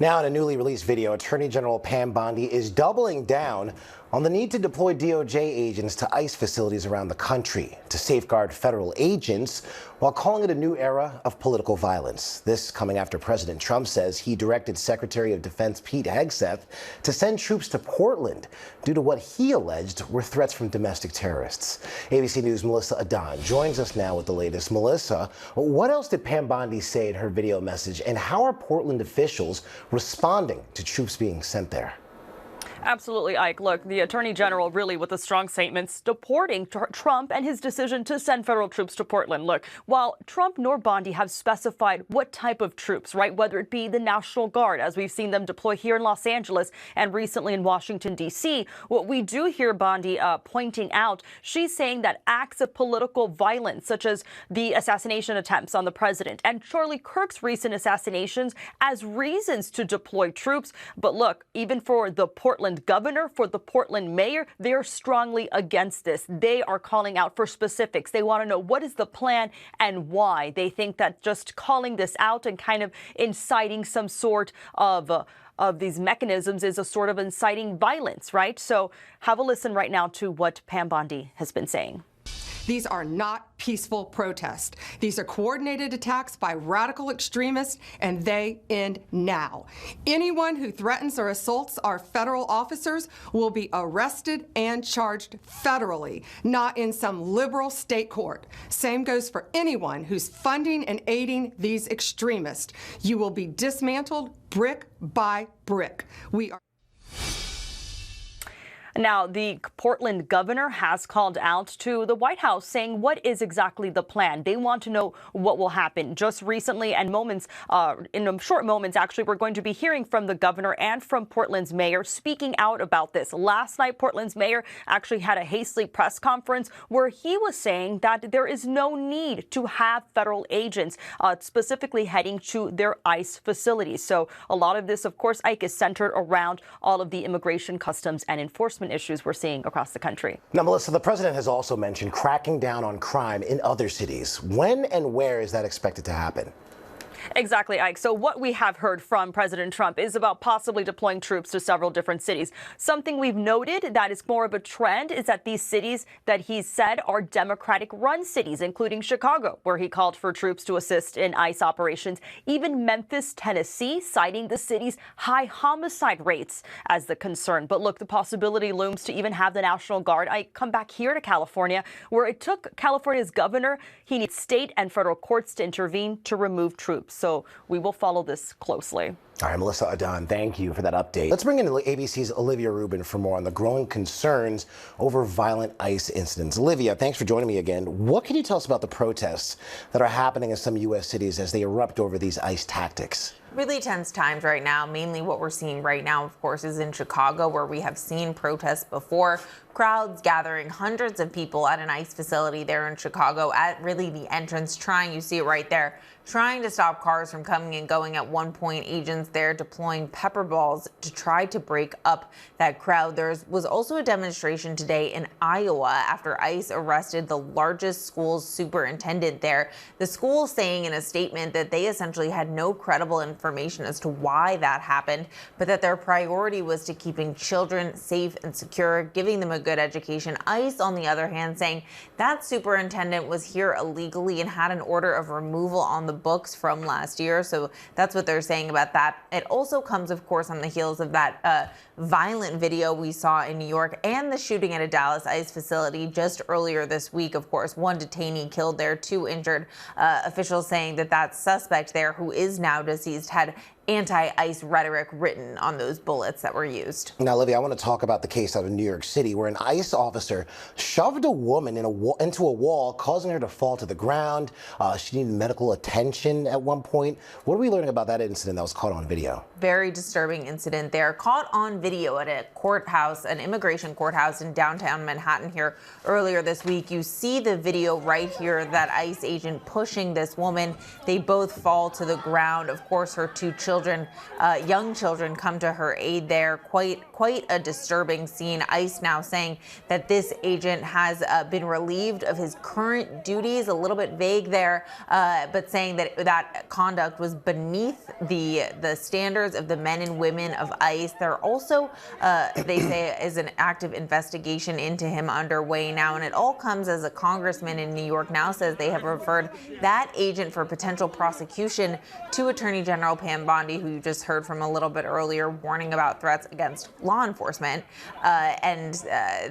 Now, in a newly released video, Attorney General Pam Bondi is doubling down on the need to deploy DOJ agents to ICE facilities around the country to safeguard federal agents, while calling it a new era of political violence. This coming after President Trump says he directed Secretary of Defense Pete Hegseth to send troops to Portland due to what he alleged were threats from domestic terrorists. ABC News' Melissa Adon joins us now with the latest. Melissa, what else did Pam Bondi say in her video message, and how are Portland officials responding to troops being sent there? Absolutely, Ike. Look, the Attorney General really with a strong statement supporting Trump and his decision to send federal troops to Portland. Look, while Trump nor Bondi have specified what type of troops, right, whether it be the National Guard, as we've seen them deploy here in Los Angeles and recently in Washington, D.C., what we do hear Bondi pointing out, she's saying that acts of political violence, such as the assassination attempts on the president and Charlie Kirk's recent assassinations, as reasons to deploy troops. But look, even for the Portland governor, for the Portland mayor, they're strongly against this. They are calling out for specifics. They want to know what is the plan and why. They think that just calling this out and kind of inciting some sort of these mechanisms is a sort of inciting violence, right? So have a listen right now to what Pam Bondi has been saying. These are not peaceful protests. These are coordinated attacks by radical extremists, and they end now. Anyone who threatens or assaults our federal officers will be arrested and charged federally, not in some liberal state court. Same goes for anyone who's funding and aiding these extremists. You will be dismantled brick by brick. We are. Now, the Portland governor has called out to the White House saying what is exactly the plan. They want to know what will happen. Just recently and in short moments, actually, we're going to be hearing from the governor and from Portland's mayor speaking out about this. Last night, Portland's mayor actually had a hastily press conference where he was saying that there is no need to have federal agents specifically heading to their ICE facilities. So a lot of this, of course, Ike, is centered around all of the immigration, customs and enforcement issues we're seeing across the country. Now, Melissa, the president has also mentioned cracking down on crime in other cities. When and where is that expected to happen? Exactly, Ike. So what we have heard from President Trump is about possibly deploying troops to several different cities. Something we've noted that is more of a trend is that these cities that he said are Democratic-run cities, including Chicago, where he called for troops to assist in ICE operations. Even Memphis, Tennessee, citing the city's high homicide rates as the concern. But look, the possibility looms to even have the National Guard. I come back here to California, where it took California's governor. He needs state and federal courts to intervene to remove troops. So we will follow this closely. All right, Melissa Adon, thank you for that update. Let's bring in ABC's Olivia Rubin for more on the growing concerns over violent ICE incidents. Olivia, thanks for joining me again. What can you tell us about the protests that are happening in some U.S. cities as they erupt over these ICE tactics? Really tense times right now. Mainly what we're seeing right now, of course, is in Chicago, where we have seen protests before. Crowds gathering, hundreds of people at an ICE facility there in Chicago at really the entrance, you see it right there, trying to stop cars from coming and going. At one point, agents there deploying pepper balls to try to break up that crowd. There was also a demonstration today in Iowa after ICE arrested the largest school's superintendent there. The school saying in a statement that they essentially had no credible information as to why that happened, but that their priority was to keeping children safe and secure, giving them a good education. ICE, on the other hand, saying that superintendent was here illegally and had an order of removal on the books from last year. So that's what they're saying about that. It also comes, of course, on the heels of that violent video we saw in New York and the shooting at a Dallas ICE facility just earlier this week. Of course, one detainee killed there, 2 injured. Officials saying that suspect there, who is now deceased, had anti-ICE rhetoric written on those bullets that were used. Now, Olivia, I want to talk about the case out of New York City where an ICE officer shoved a woman into a wall, causing her to fall to the ground. She needed medical attention at one point. What are we learning about that incident that was caught on video? Very disturbing incident there, caught on video at a courthouse, an immigration courthouse in downtown Manhattan here earlier this week. You see the video right here, that ICE agent pushing this woman. They both fall to the ground. Of course, her 2 children children, young children, come to her aid there. Quite a disturbing scene. ICE now saying that this agent has been relieved of his current duties. A little bit vague there, but saying that that conduct was beneath the standards of the men and women of ICE. There also, they say, is an active investigation into him underway now, and it all comes as a congressman in New York now says they have referred that agent for potential prosecution to Attorney General Pam Bondi, who you just heard from a little bit earlier, warning about threats against law enforcement. And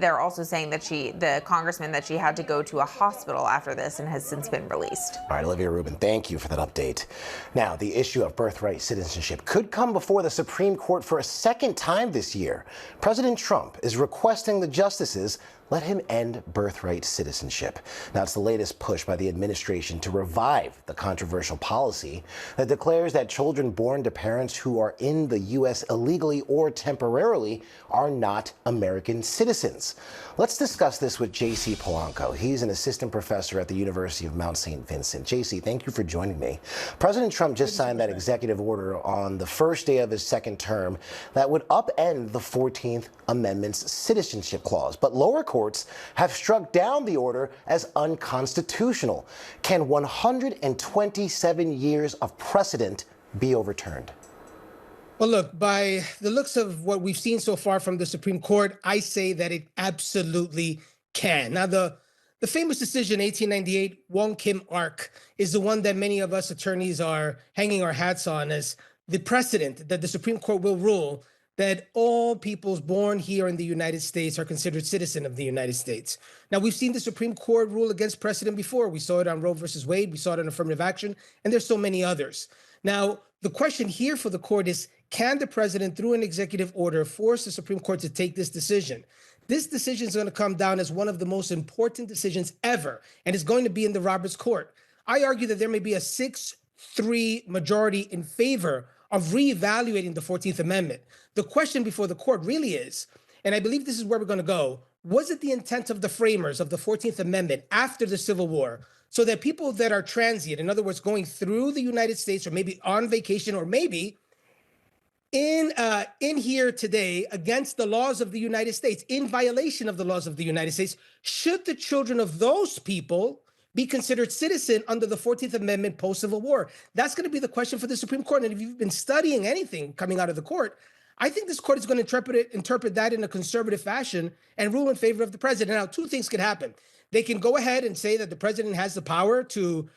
they're also saying that the congressman, that she had to go to a hospital after this and has since been released. All right, Olivia Rubin, thank you for that update. Now, the issue of birthright citizenship could come before the Supreme Court for a second time this year. President Trump is requesting the justices let him end birthright citizenship. Now, it's the latest push by the administration to revive the controversial policy that declares that children born to parents who are in the U.S. illegally or temporarily are not American citizens. Let's discuss this with J.C. Polanco. He's an assistant professor at the University of Mount St. Vincent. J.C., thank you for joining me. President Trump just signed that executive order on the first day of his second term that would upend the 14th Amendment's citizenship clause. But lower courts have struck down the order as unconstitutional. Can 127 years of precedent be overturned? Well, look, by the looks of what we've seen so far from the Supreme Court, I say that it absolutely can. Now, the famous decision, 1898, Wong Kim Ark, is the one that many of us attorneys are hanging our hats on as the precedent that the Supreme Court will rule that all peoples born here in the United States are considered citizens of the United States. Now, we've seen the Supreme Court rule against precedent before. We saw it on Roe versus Wade. We saw it on affirmative action, and there's so many others. Now, the question here for the court is, can the president, through an executive order, force the Supreme Court to take this decision? This decision is going to come down as one of the most important decisions ever, and it's going to be in the Roberts Court. I argue that there may be a 6-3 majority in favor of reevaluating the 14th Amendment. The question before the court really is, and I believe this is where we're going to go, was it the intent of the framers of the 14th Amendment after the Civil War so that people that are transient, in other words, going through the United States or maybe on vacation or maybe in here today against the laws of the United States, in violation of the laws of the United States, should the children of those people be considered citizen under the 14th Amendment post-Civil War? That's going to be the question for the Supreme Court. And if you've been studying anything coming out of the court, I think this court is going to interpret that in a conservative fashion and rule in favor of the president. Now, two things could happen. They can go ahead and say that the president has the power to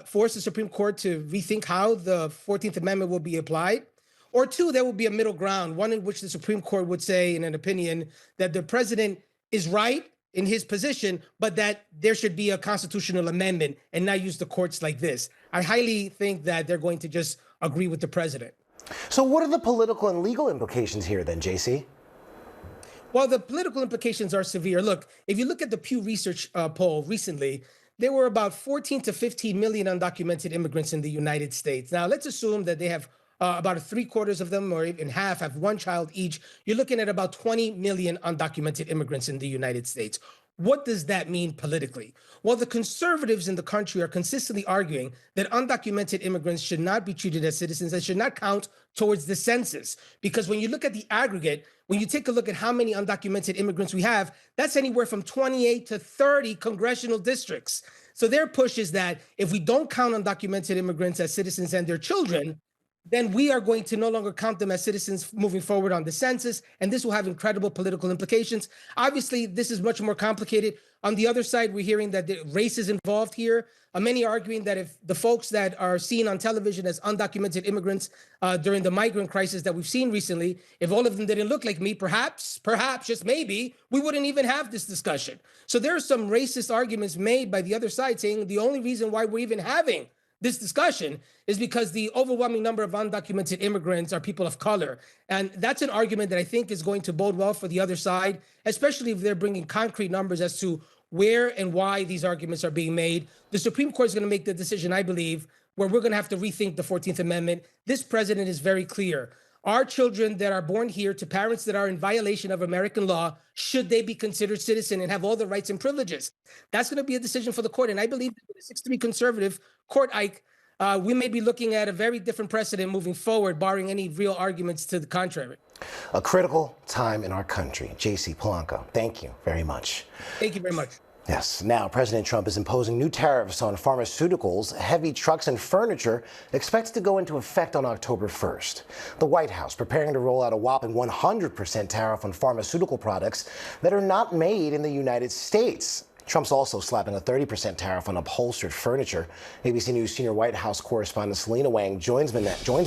force the Supreme Court to rethink how the 14th Amendment will be applied. Or two, there will be a middle ground, one in which the Supreme Court would say, in an opinion, that the president is right in his position, but that there should be a constitutional amendment and not use the courts like this. I highly think that they're going to just agree with the president. So what are the political and legal implications here then, JC? Well, the political implications are severe. Look, if you look at the Pew Research poll recently, there were about 14 to 15 million undocumented immigrants in the United States. Now, let's assume that they have about 3/4 of them, or even half, have one child each. You're looking at about 20 million undocumented immigrants in the United States. What does that mean politically? Well, the conservatives in the country are consistently arguing that undocumented immigrants should not be treated as citizens and should not count towards the census. Because when you look at the aggregate, when you take a look at how many undocumented immigrants we have, that's anywhere from 28 to 30 congressional districts. So their push is that if we don't count undocumented immigrants as citizens and their children, then we are going to no longer count them as citizens moving forward on the census, and this will have incredible political implications. Obviously, this is much more complicated. On the other side, we're hearing that the race is involved here. Many are arguing that if the folks that are seen on television as undocumented immigrants during the migrant crisis that we've seen recently, if all of them didn't look like me, perhaps, just maybe, we wouldn't even have this discussion. So there are some racist arguments made by the other side saying the only reason why we're even having this discussion is because the overwhelming number of undocumented immigrants are people of color. And that's an argument that I think is going to bode well for the other side, especially if they're bringing concrete numbers as to where and why these arguments are being made. The Supreme Court is going to make the decision, I believe, where we're going to have to rethink the 14th Amendment. This president is very clear. Our children that are born here to parents that are in violation of American law, should they be considered citizen and have all the rights and privileges? That's going to be a decision for the court. And I believe that with a 6-3 conservative court, Ike, we may be looking at a very different precedent moving forward, barring any real arguments to the contrary. A critical time in our country. J.C. Polanco, thank you very much. Thank you very much. Yes, now President Trump is imposing new tariffs on pharmaceuticals, heavy trucks, and furniture expected to go into effect on October 1st. The White House preparing to roll out a whopping 100% tariff on pharmaceutical products that are not made in the United States. Trump's also slapping a 30% tariff on upholstered furniture. ABC News senior White House correspondent Selena Wang joins me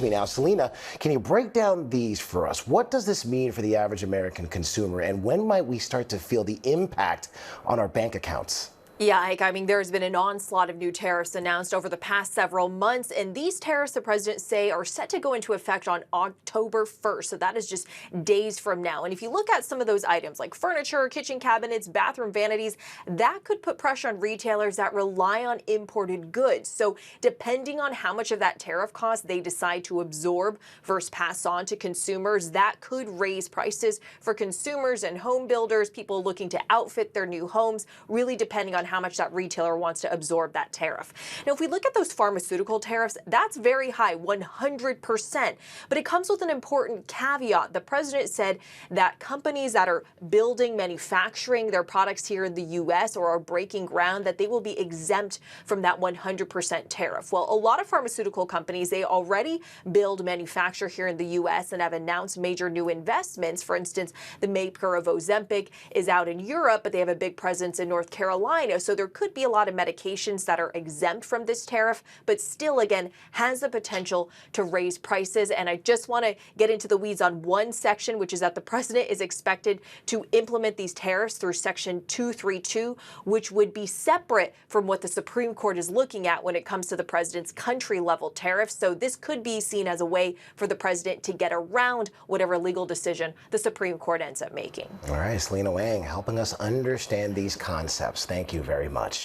now. Selena, can you break down these for us? What does this mean for the average American consumer, and when might we start to feel the impact on our bank accounts? Yeah, Ike, I mean, there's been an onslaught of new tariffs announced over the past several months, and these tariffs, the president say, are set to go into effect on October 1st. So that is just days from now. And if you look at some of those items like furniture, kitchen cabinets, bathroom vanities, that could put pressure on retailers that rely on imported goods. So depending on how much of that tariff cost they decide to absorb versus pass on to consumers, that could raise prices for consumers and home builders, people looking to outfit their new homes, really depending on how much that retailer wants to absorb that tariff. Now, if we look at those pharmaceutical tariffs, that's very high, 100%. But it comes with an important caveat. The president said that companies that are building, manufacturing their products here in the U.S. or are breaking ground, that they will be exempt from that 100% tariff. Well, a lot of pharmaceutical companies, they already build, manufacture here in the U.S. and have announced major new investments. For instance, the maker of Ozempic is out in Europe, but they have a big presence in North Carolina. So there could be a lot of medications that are exempt from this tariff, but still, again, has the potential to raise prices. And I just want to get into the weeds on one section, which is that the president is expected to implement these tariffs through Section 232, which would be separate from what the Supreme Court is looking at when it comes to the president's country-level tariffs. So this could be seen as a way for the president to get around whatever legal decision the Supreme Court ends up making. All right, Selena Wang helping us understand these concepts. Thank you very much.